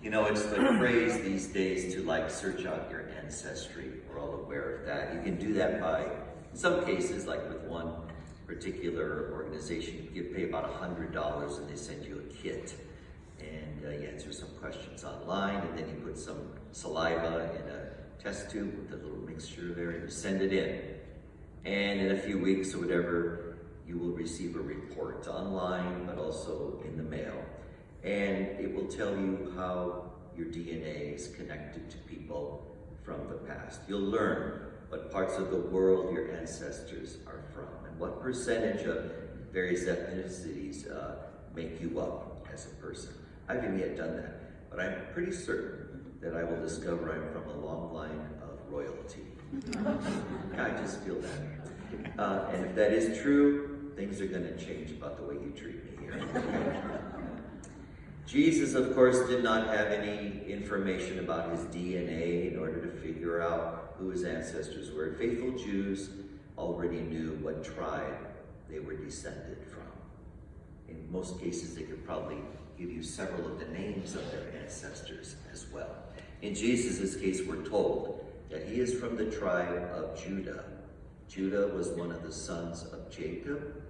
You know, it's the craze these days to search out your ancestry. We're all aware of that. You can do that by, in some cases, like with one particular organization, you pay about $100 and they send you a kit. And you answer some questions online, and then you put some saliva in a test tube with a little mixture there, and you send it in. And in a few weeks or whatever, you will receive a report online, but also in the mail. And it will tell you how your DNA is connected to people from the past. You'll learn what parts of the world your ancestors are from, and what percentage of various ethnicities make you up as a person. I haven't yet done that, but I'm pretty certain that I will discover I'm from a long line of royalty. I just feel that. And if that is true, things are going to change about the way you treat me here. Jesus, of course, did not have any information about his DNA in order to figure out who his ancestors were. Faithful Jews already knew what tribe they were descended from. In most cases, they could probably give you several of the names of their ancestors as well. In Jesus' case, we're told that he is from the tribe of Judah. Judah was one of the sons of Jacob,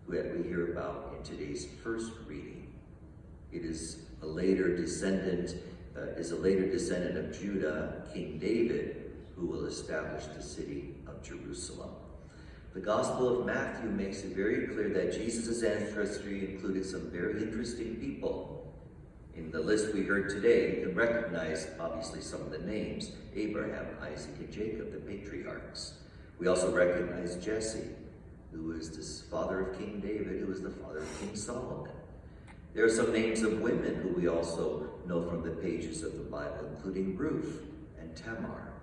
who we hear about in today's first reading. It is a later descendant of Judah, King David, who will establish the city of Jerusalem. The Gospel of Matthew makes it very clear that Jesus' ancestry included some very interesting people. In the list we heard today, you can recognize, obviously, some of the names: Abraham, Isaac, and Jacob, the patriarchs. We also recognize Jesse, who is the father of King David, who was the father of King Solomon. There are some names of women who we also know from the pages of the Bible, including Ruth and Tamar.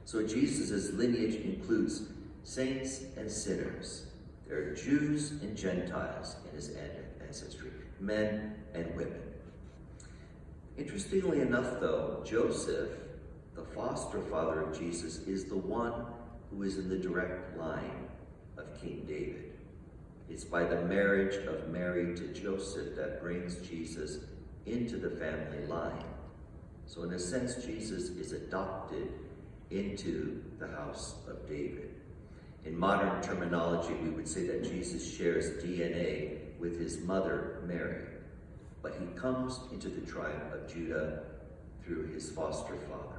So Jesus' lineage includes saints and sinners. There are Jews and Gentiles in his ancestry, men and women. Interestingly enough, though, Joseph, the foster father of Jesus, is the one who is in the direct line of King David. It's by the marriage of Mary to Joseph that brings Jesus into the family line. So in a sense, Jesus is adopted into the house of David. In modern terminology, we would say that Jesus shares DNA with his mother, Mary, but he comes into the tribe of Judah through his foster father.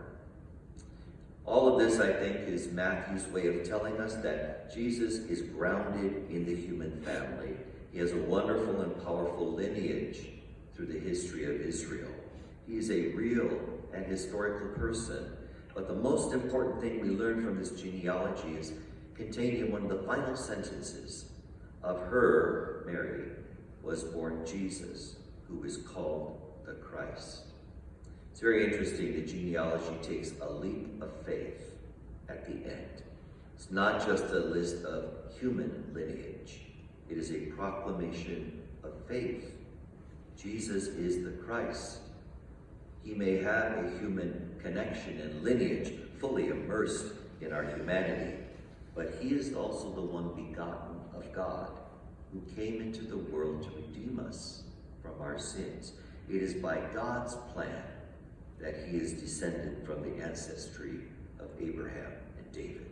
All of this, I think, is Matthew's way of telling us that Jesus is grounded in the human family. He has a wonderful and powerful lineage through the history of Israel. He is a real and historical person. But the most important thing we learn from this genealogy is contained in one of the final sentences. Of her, Mary, was born Jesus, who is called the Christ. It's very interesting. The genealogy takes a leap of faith at the end. It's not just a list of human lineage. It is a proclamation of faith. Jesus is the Christ. He may have a human connection and lineage fully immersed in our humanity, but he is also the one begotten of God, who came into the world to redeem us from our sins. It is by God's plan that he is descended from the ancestry of Abraham and David.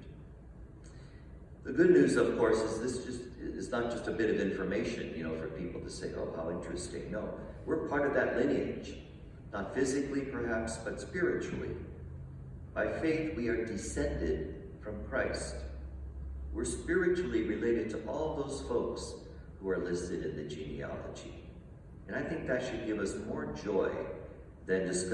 The good news, of course, is this is not just a bit of information, for people to say, oh, how interesting. No, we're part of that lineage. Not physically, perhaps, but spiritually. By faith, we are descended from Christ. We're spiritually related to all those folks who are listed in the genealogy. And I think that should give us more joy than discovering